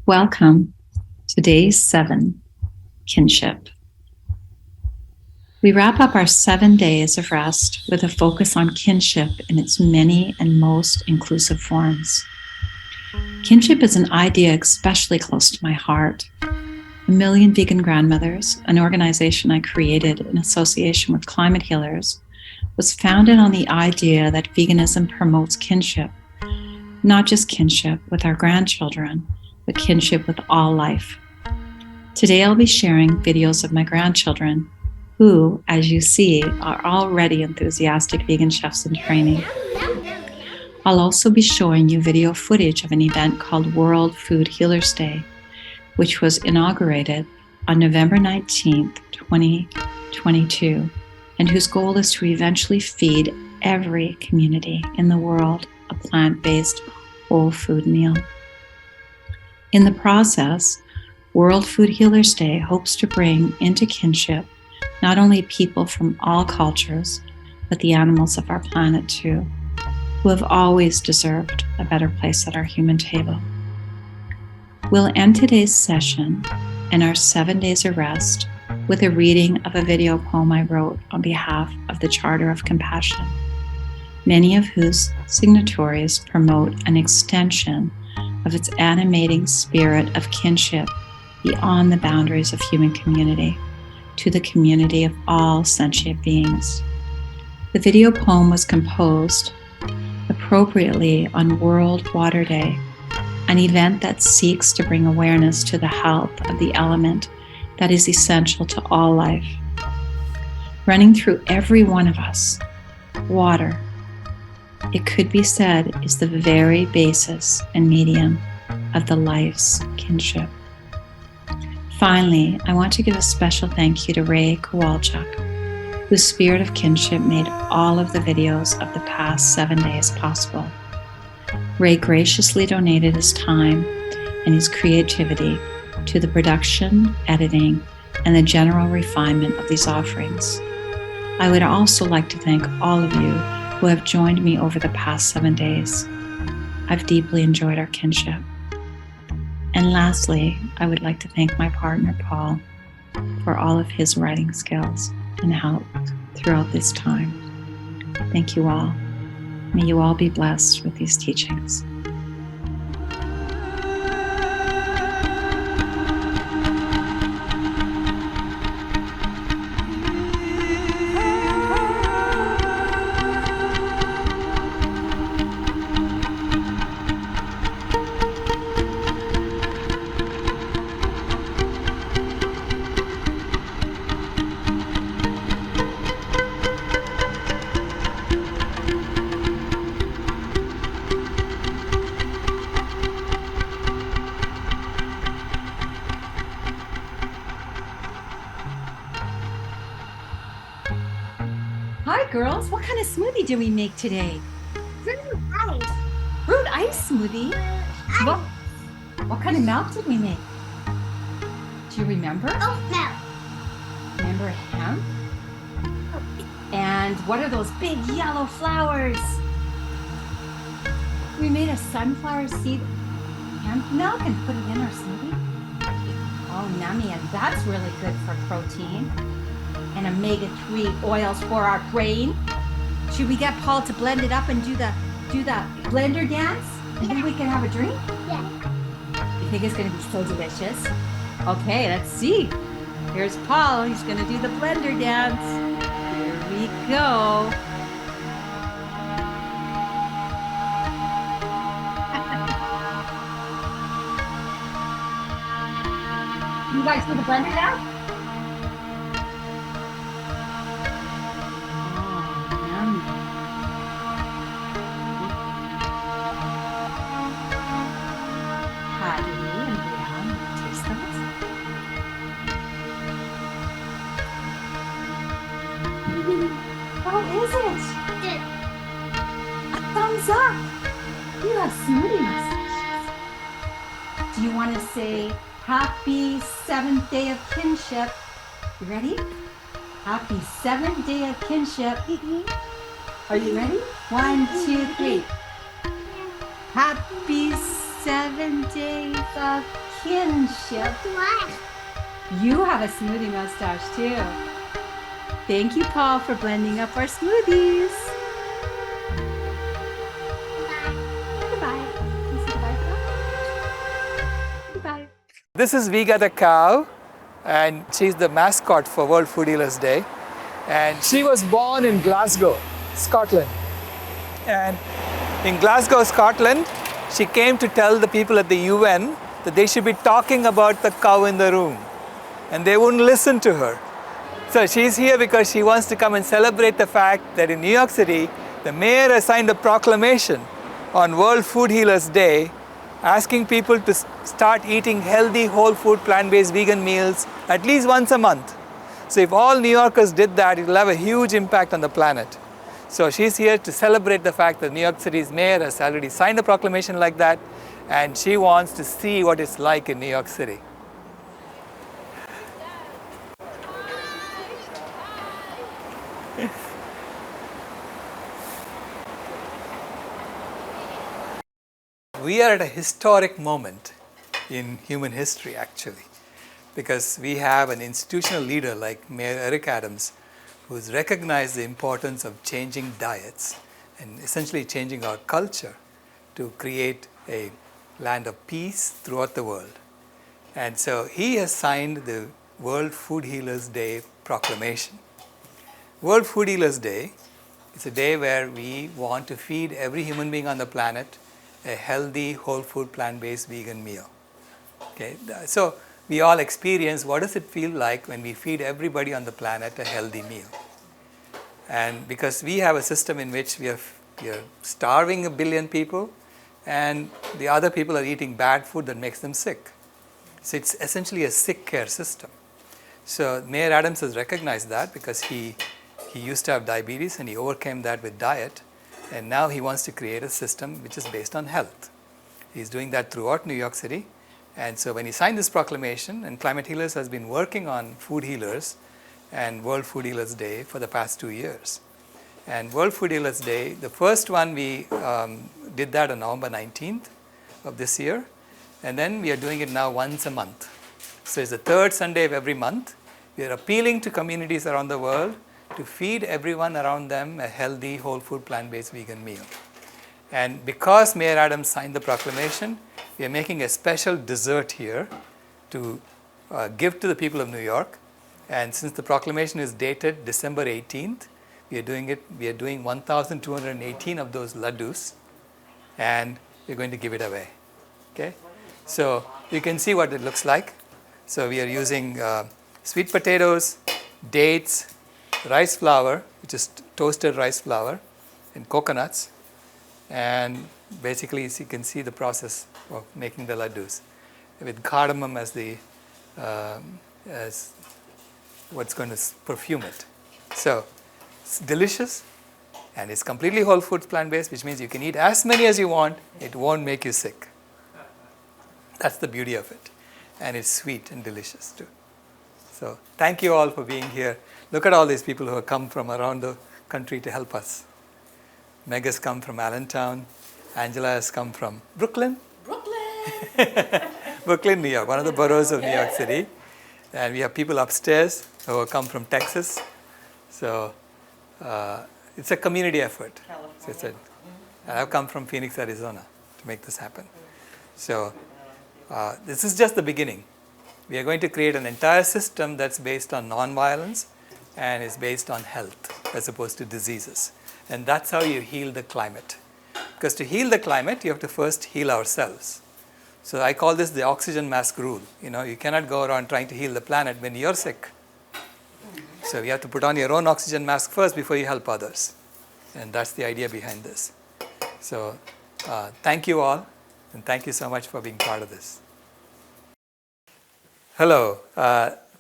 Welcome to Day 7, Kinship. We wrap up our 7 days of rest with a focus on kinship in its many and most inclusive forms. Kinship is an idea especially close to my heart. A Million Vegan Grandmothers, an organization I created in association with climate healers, was founded on the idea that veganism promotes kinship, not just kinship with our grandchildren, but kinship with all life. Today I'll be sharing videos of my grandchildren who, as you see, are already enthusiastic vegan chefs in training. I'll also be showing you video footage of an event called World Food Healers Day, which was inaugurated on November 19th, 2022, and whose goal is to eventually feed every community in the world a plant-based whole food meal. In the process, World Food Healers Day hopes to bring into kinship not only people from all cultures, but the animals of our planet too, who have always deserved a better place at our human table. We'll end today's session and our 7 days of rest with a reading of a video poem I wrote on behalf of the Charter of Compassion, many of whose signatories promote an extension of its animating spirit of kinship beyond the boundaries of human community to the community of all sentient beings. The video poem was composed appropriately on World Water Day, an event that seeks to bring awareness to the health of the element that is essential to all life. Running through every one of us, water, it could be said, is the very basis and medium of the life's kinship. Finally, I want to give a special thank you to Ray Kowalchuk, whose spirit of kinship made all of the videos of the past 7 days possible. Ray graciously donated his time and his creativity to the production, editing, and the general refinement of these offerings. I would also like to thank all of you who have joined me over the past 7 days. I've deeply enjoyed our kinship. And lastly, I would like to thank my partner, Paul, for all of his writing skills and help throughout this time. Thank you all. May you all be blessed with these teachings. Hi girls, what kind of smoothie did we make today? Fruit ice. Fruit ice smoothie? What kind of milk did we make? Do you remember? Oat milk. Remember hemp? And what are those big yellow flowers? We made a sunflower seed hemp milk and put it in our smoothie. Oh, yummy, and that's really good for protein and omega-3 oils for our brain. Should we get Paul to blend it up and do the blender dance? And then we can have a drink? Yeah. You think it's gonna be so delicious? Okay, let's see. Here's Paul, he's gonna do the blender dance. Here we go. You guys do the blender dance? How is it? Good. A thumbs up. You have smoothie mustaches. Do you want to say happy 7th day of kinship? You ready? Happy 7th day of kinship. Are you ready? 1, 2, 3. Happy 7 days of Kinship. What? You have a smoothie mustache too. Thank you, Paul, for blending up our smoothies. Goodbye. Can you say goodbye, Paul? Goodbye. This is Vega the cow, and she's the mascot for World Food Healers Day. And she was born in Glasgow, Scotland. And in Glasgow, Scotland, she came to tell the people at the UN that they should be talking about the cow in the room. And they wouldn't listen to her. So she's here because she wants to come and celebrate the fact that in New York City, the mayor has signed a proclamation on World Food Healers Day asking people to start eating healthy, whole food, plant-based vegan meals at least once a month. So if all New Yorkers did that, it will have a huge impact on the planet. So she's here to celebrate the fact that New York City's mayor has already signed a proclamation like that, and she wants to see what it's like in New York City. We are at a historic moment in human history, actually, because we have an institutional leader like Mayor Eric Adams, who's recognized the importance of changing diets and essentially changing our culture to create a land of peace throughout the world. And so he has signed the World Food Healers Day proclamation. World Food Healers Day is a day where we want to feed every human being on the planet a healthy, whole food, plant-based vegan meal. Okay? So we all experience what does it feel like when we feed everybody on the planet a healthy meal. And because we have a system in which we are starving 1 billion people, and the other people are eating bad food that makes them sick. So it's essentially a sick care system. So Mayor Adams has recognized that because he used to have diabetes and he overcame that with diet. And now he wants to create a system which is based on health. He's doing that throughout New York City. And so when he signed this proclamation, and Climate Healers has been working on Food Healers and World Food Healers Day for the past 2 years. And World Food Healers Day, the first one we did that on November 19th of this year. And then we are doing it now once a month. So it's the third Sunday of every month. We are appealing to communities around the world to feed everyone around them a healthy, whole food, plant-based vegan meal. And because Mayor Adams signed the proclamation, we are making a special dessert here to give to the people of New York. And since the proclamation is dated December 18th, we are doing 1,218 of those laddus, and we're going to give it away. Okay? So you can see what it looks like. So we are using sweet potatoes, dates, rice flour, which is toasted rice flour, and coconuts. And basically, as you can see the process of making the laddus with cardamom as as what's going to perfume it. So it's delicious, and it's completely whole foods, plant-based, which means you can eat as many as you want. It won't make you sick. That's the beauty of it. And it's sweet and delicious too. So thank you all for being here. Look at all these people who have come from around the country to help us. Meg has come from Allentown. Angela has come from Brooklyn. Brooklyn, New York, one of the boroughs of New York City. And we have people upstairs who have come from Texas. So it's a community effort. So I've come from Phoenix, Arizona to make this happen. So this is just the beginning. We are going to create an entire system that's based on nonviolence and is based on health as opposed to diseases. And that's how you heal the climate. Because to heal the climate, you have to first heal ourselves. So I call this the oxygen mask rule. You cannot go around trying to heal the planet when you're sick. So you have to put on your own oxygen mask first before you help others. And that's the idea behind this. So thank you all, and thank you so much for being part of this. Hello,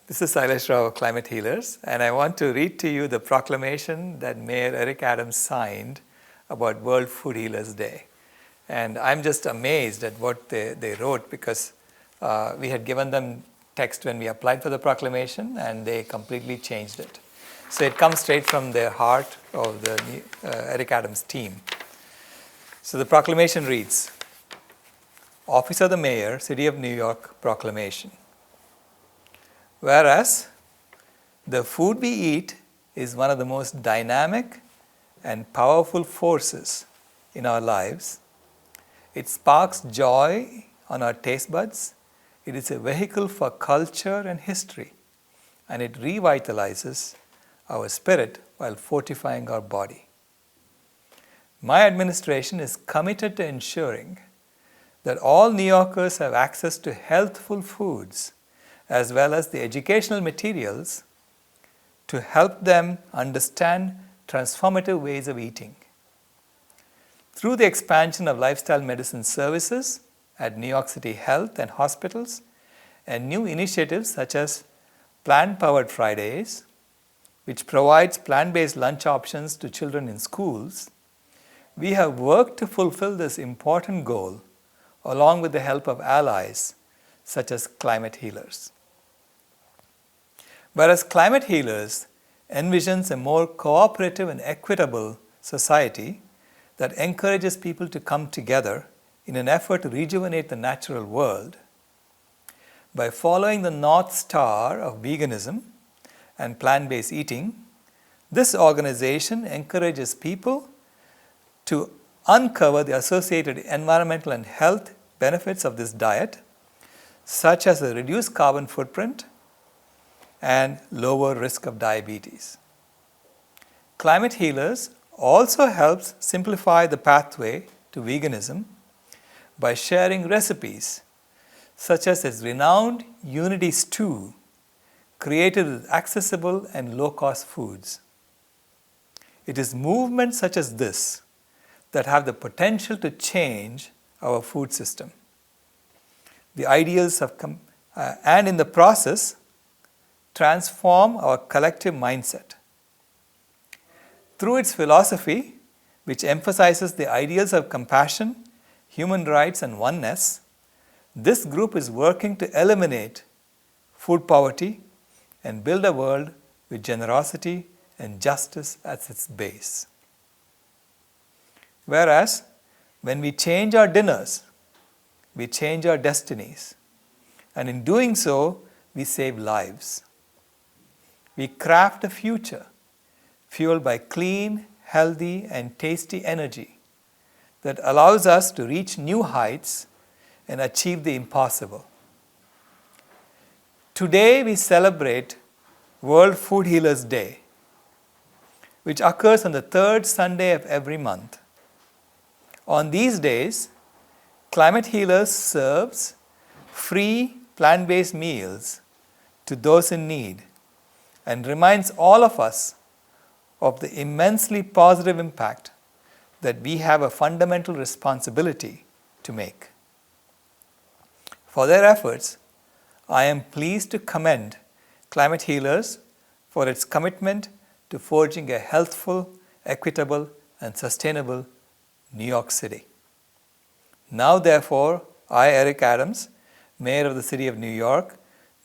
this is Sailesh Rao of Climate Healers, and I want to read to you the proclamation that Mayor Eric Adams signed about World Food Healers Day. And I'm just amazed at what they wrote, because we had given them text when we applied for the proclamation, and they completely changed it. So it comes straight from the heart of the Eric Adams team. So the proclamation reads, Office of the Mayor, City of New York proclamation. Whereas the food we eat is one of the most dynamic and powerful forces in our lives. It sparks joy on our taste buds. It is a vehicle for culture and history, and it revitalizes our spirit while fortifying our body. My administration is committed to ensuring that all New Yorkers have access to healthful foods as well as the educational materials to help them understand transformative ways of eating. Through the expansion of lifestyle medicine services at New York City Health and hospitals, and new initiatives such as Plant-Powered Fridays, which provides plant-based lunch options to children in schools, we have worked to fulfill this important goal along with the help of allies such as climate healers. Whereas climate healers envisions a more cooperative and equitable society that encourages people to come together in an effort to rejuvenate the natural world, by following the North Star of veganism and plant-based eating, this organization encourages people to uncover the associated environmental and health benefits of this diet, such as a reduced carbon footprint and lower risk of diabetes. Climate Healers also helps simplify the pathway to veganism by sharing recipes such as its renowned Unity Stew, created with accessible and low-cost foods. It is movements such as this that have the potential to change our food system. The ideals of and in the process transform our collective mindset. Through its philosophy, which emphasizes the ideals of compassion, human rights, and oneness, this group is working to eliminate food poverty and build a world with generosity and justice as its base. Whereas, when we change our dinners, we change our destinies, and in doing so, we save lives. We craft a future fueled by clean, healthy, and tasty energy that allows us to reach new heights and achieve the impossible. Today we celebrate World Food Healers Day, which occurs on the third Sunday of every month. On these days, Climate Healers serves free plant-based meals to those in need and reminds all of us of the immensely positive impact that we have a fundamental responsibility to make. For their efforts, I am pleased to commend Climate Healers for its commitment to forging a healthful, equitable, and sustainable New York City. Now, therefore, I, Eric Adams, Mayor of the City of New York,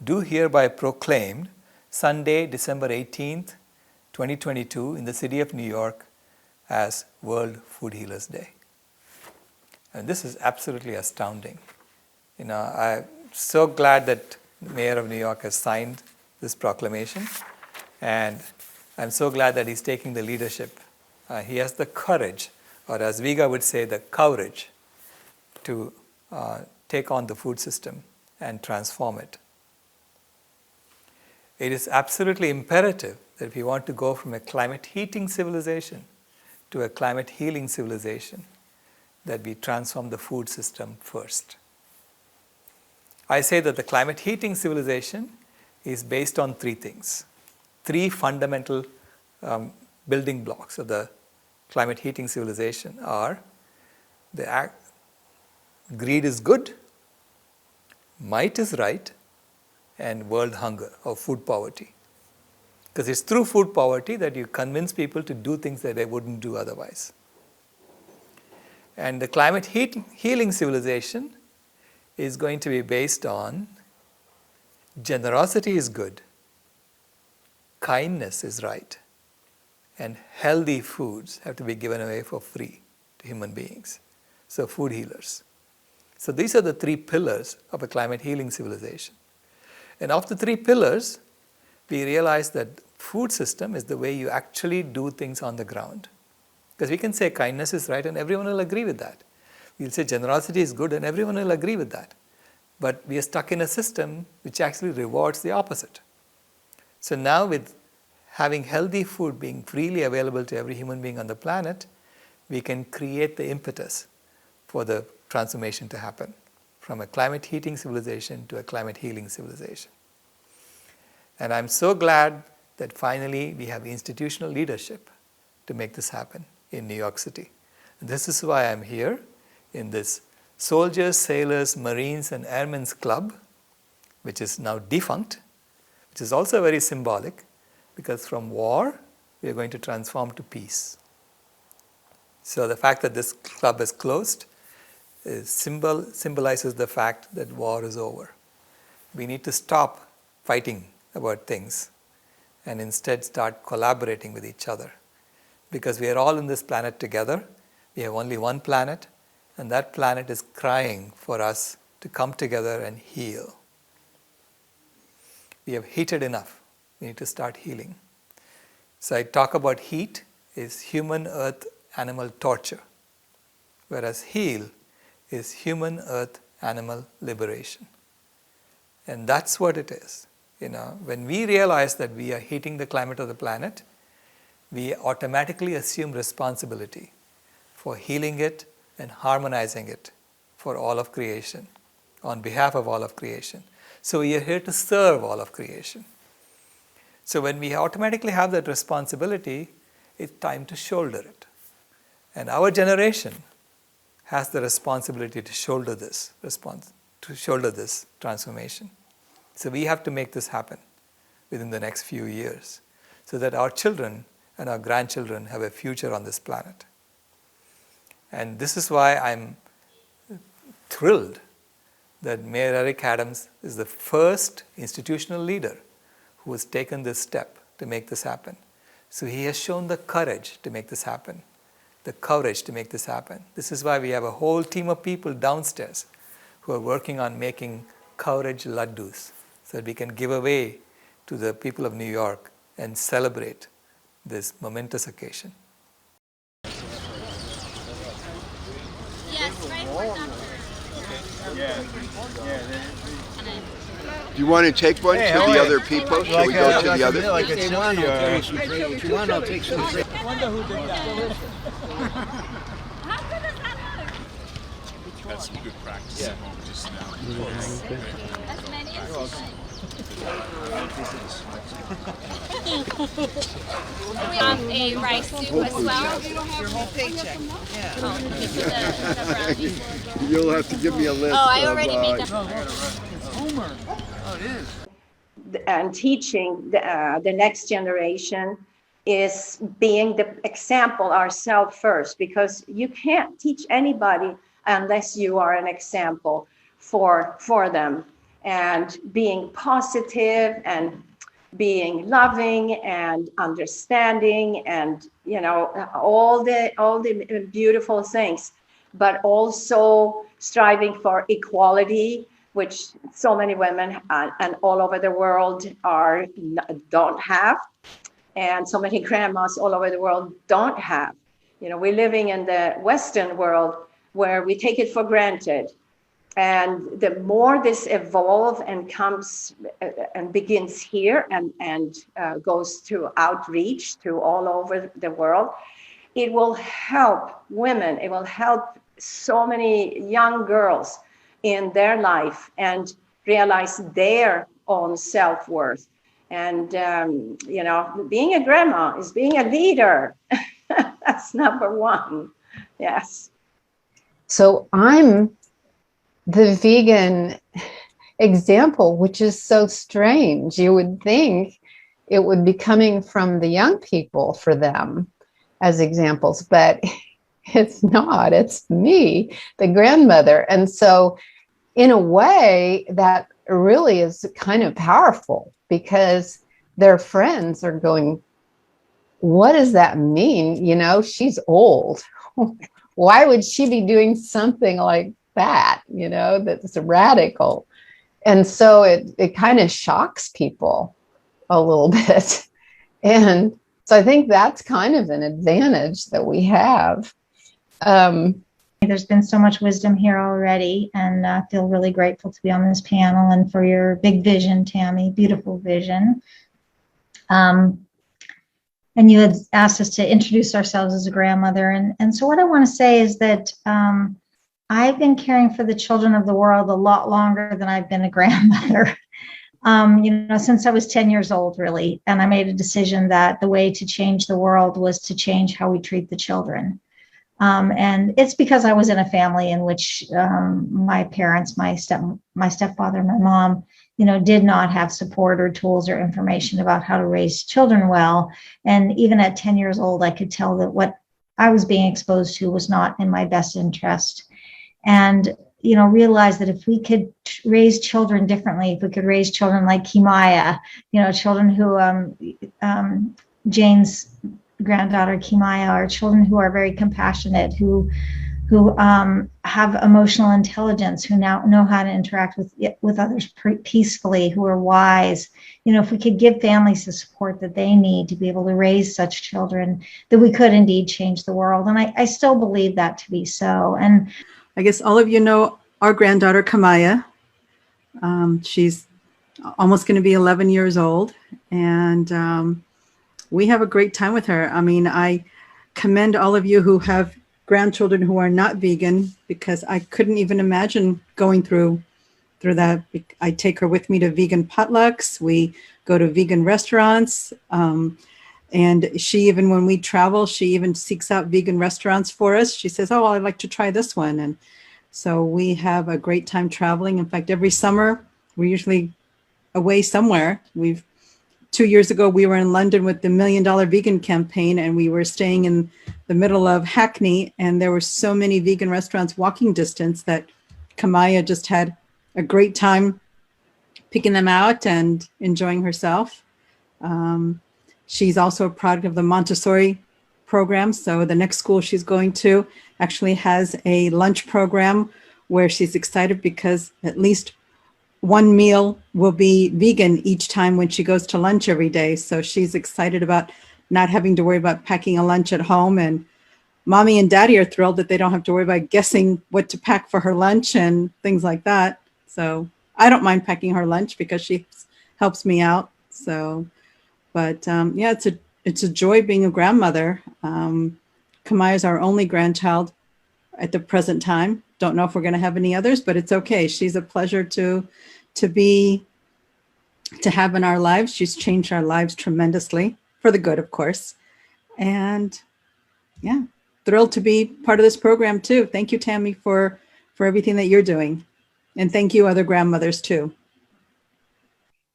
do hereby proclaim Sunday, December 18th, 2022 in the City of New York as World Food Healers Day. And this is absolutely astounding. I'm so glad that the Mayor of New York has signed this proclamation, and I'm so glad that he's taking the leadership. He has the courage, or as Viga would say, the courage to take on the food system and transform it. It is absolutely imperative that if we want to go from a climate heating civilization to a climate healing civilization, that we transform the food system first. I say that the climate heating civilization is based on three things. Three fundamental building blocks of the climate heating civilization are greed is good, might is right, and world hunger or food poverty. Because it's through food poverty that you convince people to do things that they wouldn't do otherwise. And the climate healing civilization is going to be based on generosity is good, kindness is right, and healthy foods have to be given away for free to human beings. So food healers. So these are the three pillars of a climate healing civilization. And of the three pillars, we realize that food system is the way you actually do things on the ground. Because we can say kindness is right and everyone will agree with that. We'll say generosity is good and everyone will agree with that. But we are stuck in a system which actually rewards the opposite. So now with having healthy food being freely available to every human being on the planet, we can create the impetus for the transformation to happen from a climate heating civilization to a climate healing civilization. And I'm so glad that finally we have institutional leadership to make this happen in New York City. And this is why I'm here in this Soldiers, Sailors, Marines and Airmen's Club, which is now defunct, which is also very symbolic because from war we are going to transform to peace. So the fact that this club is closed symbolizes the fact that war is over. We need to stop fighting about things and instead start collaborating with each other. Because we are all in this planet together. We have only one planet, and that planet is crying for us to come together and heal. We have heated enough. We need to start healing. So I talk about heat is human earth animal torture, whereas heal is human earth animal liberation. And that's what it is. When we realize that we are heating the climate of the planet, we automatically assume responsibility for healing it and harmonizing it for all of creation, on behalf of all of creation. So we are here to serve all of creation. So when we automatically have that responsibility, it's time to shoulder it. And our generation has the responsibility to shoulder this transformation. So we have to make this happen within the next few years so that our children and our grandchildren have a future on this planet. And this is why I'm thrilled that Mayor Eric Adams is the first institutional leader who has taken this step to make this happen. So he has shown the courage to make this happen, the courage to make this happen. This is why we have a whole team of people downstairs who are working on making courage laddus so that we can give away to the people of New York and celebrate this momentous occasion. Yes, right where Do you want to take one to the other people? Shall we go to the other? Like if you want, I'll carry some freight. If you want, I'll take some freight. How good does that look? That's some good practice at home just now. As many as you like. We have a rice soup as well. Your whole paycheck. Yeah. Oh, this is the brownie. You'll have to give me a list. Oh, I already made that. Homer. Oh, it is. And teaching the next generation is being the example ourselves first, because you can't teach anybody unless you are an example for them, and being positive and being loving and understanding and all the beautiful things, but also striving for equality, which so many women and all over the world don't have, and so many grandmas all over the world don't have. We're living in the Western world where we take it for granted. And the more this evolves and comes and begins here and goes to outreach to all over the world, it will help women. It will help so many young girls in their life and realize their own self-worth. And, being a grandma is being a leader. That's number one. Yes. So I'm the vegan example, which is so strange. You would think it would be coming from the young people for them as examples, but it's not. It's me, the grandmother. And so in a way that really is kind of powerful, because their friends are going, what does that mean? She's old. Why would she be doing something like that? That's radical. And so it kind of shocks people a little bit. And so I think that's kind of an advantage that we have. There's been so much wisdom here already, and I feel really grateful to be on this panel and for your big vision, Tammy, beautiful vision. And you had asked us to introduce ourselves as a grandmother. And so what I want to say is that I've been caring for the children of the world a lot longer than I've been a grandmother. Since I was 10 years old, really. And I made a decision that the way to change the world was to change how we treat the children. And it's because I was in a family in which my parents, my stepfather, my mom, did not have support or tools or information about how to raise children well. And even at 10 years old, I could tell that what I was being exposed to was not in my best interest. And realize that if we could raise children differently, if we could raise children like Kimaya, children who, Jane's granddaughter Kimaya, are children who are very compassionate, who have emotional intelligence, who now know how to interact with others peacefully, who are wise. If we could give families the support that they need to be able to raise such children, that we could indeed change the world. And I still believe that to be so. And I guess all of you know our granddaughter, Kamaya. She's almost going to be 11 years old. And we have a great time with her. I mean, I commend all of you who have grandchildren who are not vegan, because I couldn't even imagine going through that. I take her with me to vegan potlucks. We go to vegan restaurants. And she, even when we travel, she even seeks out vegan restaurants for us. She says, oh, I'd like to try this one. And so we have a great time traveling. In fact, every summer, we're usually away somewhere. 2 years ago, we were in London with the $1 Million Vegan campaign, and we were staying in the middle of Hackney, and there were so many vegan restaurants walking distance that Kamaya just had a great time picking them out and enjoying herself. She's also a product of the Montessori program. So the next school she's going to actually has a lunch program where she's excited because at least one meal will be vegan each time when she goes to lunch every day. So she's excited about not having to worry about packing a lunch at home. And mommy and daddy are thrilled that they don't have to worry about guessing what to pack for her lunch and things like that. So I don't mind packing her lunch because she helps me out. So, but yeah, it's a joy being a grandmother. Kamaya is our only grandchild at the present time. Don't know if we're going to have any others, but it's okay. She's a pleasure to have in our lives. She's changed our lives tremendously, for the good, of course. And yeah, thrilled to be part of this program too. Thank you, Tammy, for everything that you're doing. And thank you, other grandmothers too.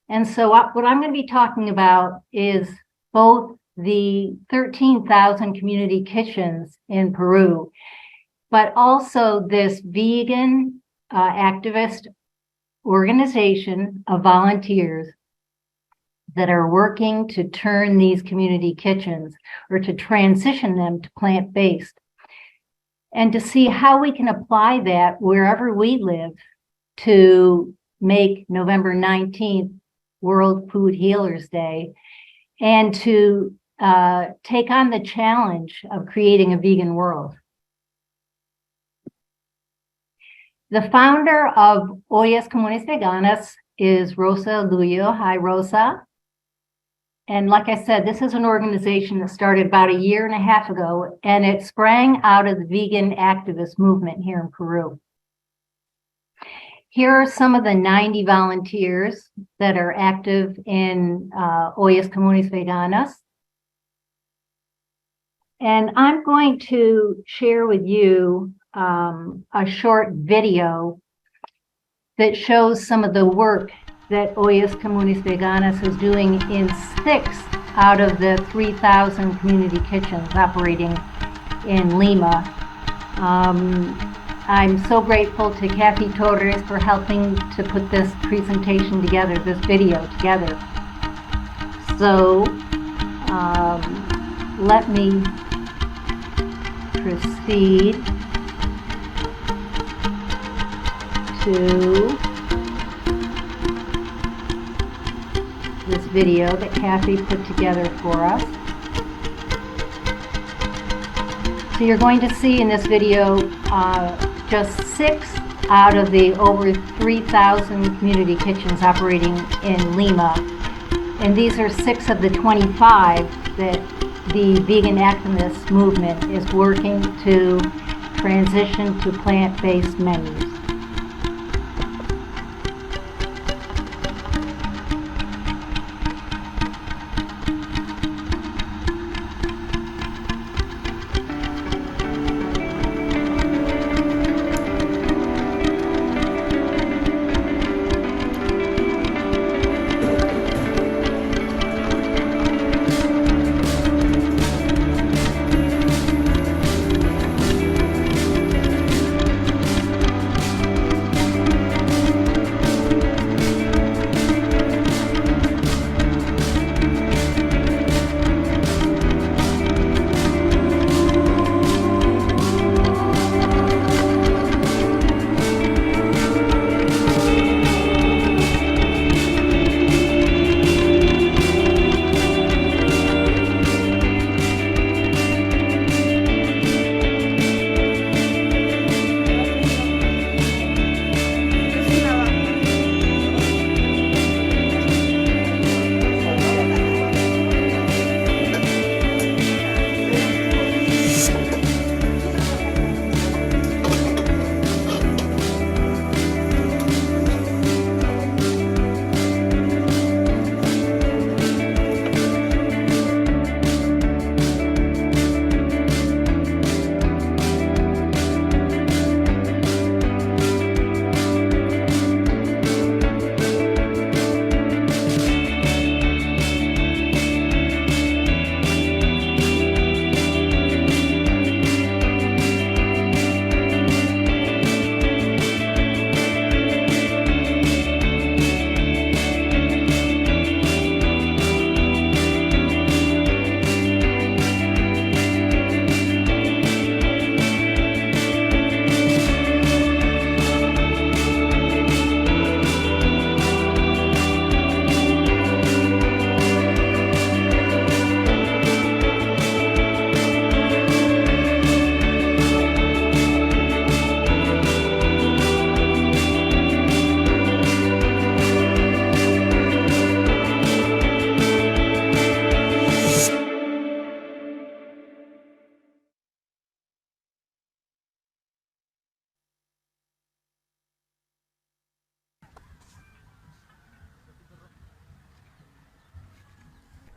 And so what I'm going to be talking about is both the 13,000 community kitchens in Peru, but also this vegan activist organization of volunteers that are working to turn these community kitchens or to transition them to plant-based, and to see how we can apply that wherever we live to make November 19th World Food Healers Day, and to take on the challenge of creating a vegan world. The founder of Ollas Comunes Veganas is Rosa Luyo. Hi, Rosa. And like I said, this is an organization that started about 1.5 years ago, and it sprang out of the vegan activist movement here in Peru. Here are some of the 90 volunteers that are active in Ollas Comunes Veganas. And I'm going to share with you a short video that shows some of the work that Ollas Comunes Veganas is doing in 6 out of the 3,000 community kitchens operating in Lima. I'm so grateful to Kathy Torres for helping to put this presentation together, this video together. So let me proceed. to this video that Kathy put together for us. So you're going to see in this video just 6 out of the over 3,000 community kitchens operating in Lima. And these are 6 of the 25 that the vegan activist movement is working to transition to plant-based menus.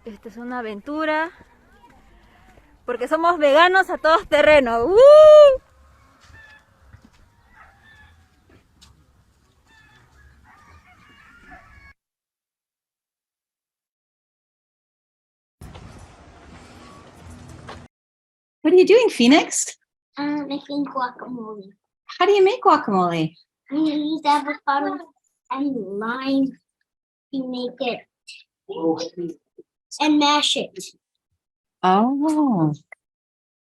Esta es una aventura porque somos veganos a todos terrenos. What are you doing, Phoenix? Making guacamole. How do you make guacamole? I'm gonna use avocado and lime to make it and mash it. Oh,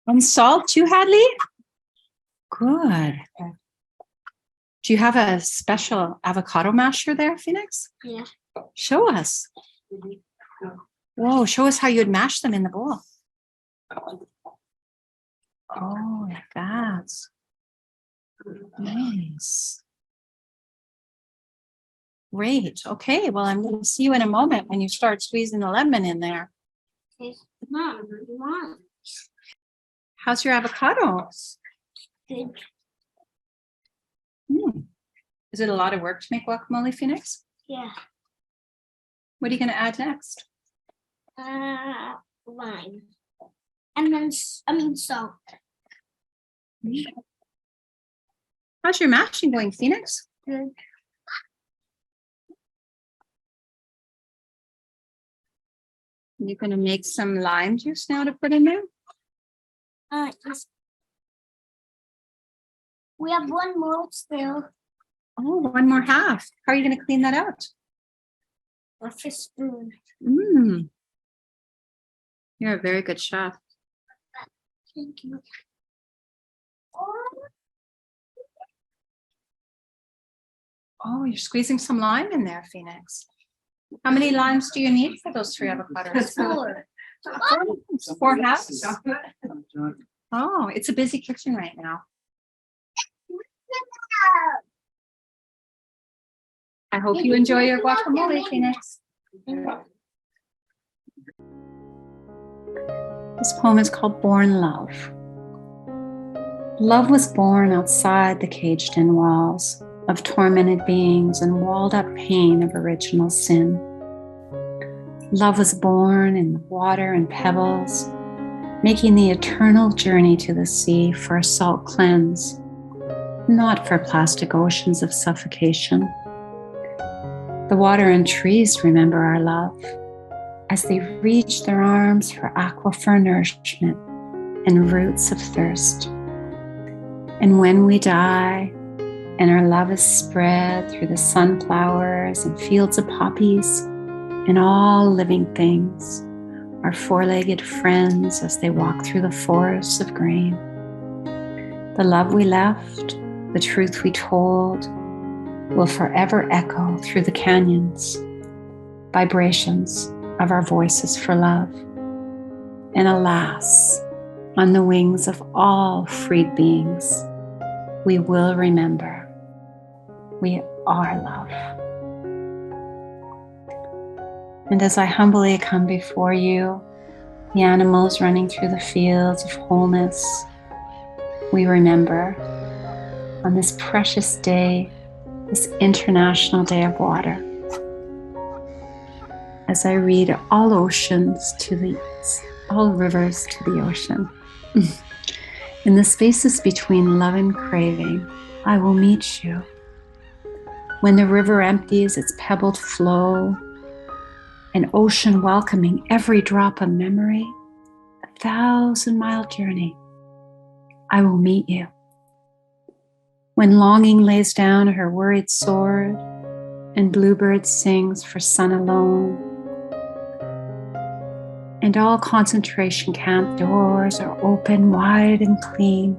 and salt too, Hadley? Good. Do you have a special avocado masher there, Phoenix? Yeah. Show us. Whoa, show us how you'd mash them in the bowl. Oh, like that. Nice. Great. Okay, well, I'm going to see you in a moment when you start squeezing the lemon in there. Mom. How's your avocados? Good. Is it a lot of work to make guacamole, Phoenix? Yeah. What are you going to add next? Lime. And then, salt. How's your mashing going, Phoenix? Good. You're going to make some lime juice now to put in there? Yes. We have one more still. Oh, one more half. How are you going to clean that out? With a spoon. You're a very good chef. Thank you. Oh, you're squeezing some lime in there, Phoenix. How many limes do you need for those 3 avocados? 4. 4 halves? Oh, it's a busy kitchen right now. I hope you enjoy your guacamole, Phoenix. This poem is called Born Love. Love was born outside the caged-in walls of tormented beings and walled-up pain of original sin. Love was born in water and pebbles, making the eternal journey to the sea for a salt cleanse, not for plastic oceans of suffocation. The water and trees remember our love as they reach their arms for aquifer nourishment and roots of thirst. And when we die and our love is spread through the sunflowers and fields of poppies and all living things, our four-legged friends as they walk through the forests of grain, the love we left, the truth we told, will forever echo through the canyons, vibrations of our voices for love. And alas, on the wings of all freed beings, we will remember we are love. And as I humbly come before you, the animals running through the fields of wholeness, we remember on this precious day, this International Day of Water, as I read all oceans all rivers to the ocean. In the spaces between love and craving, I will meet you. When the river empties its pebbled flow, an ocean welcoming every drop of memory, 1,000-mile journey, I will meet you. When longing lays down her worried sword, and bluebird sings for sun alone, and all concentration camp doors are open wide and clean,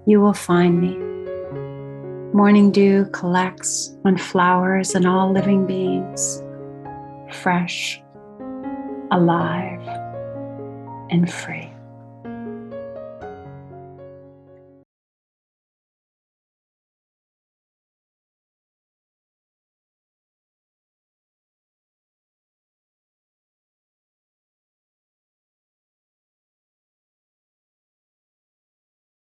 you will find me. Morning dew collects on flowers and all living beings, fresh, alive, and free.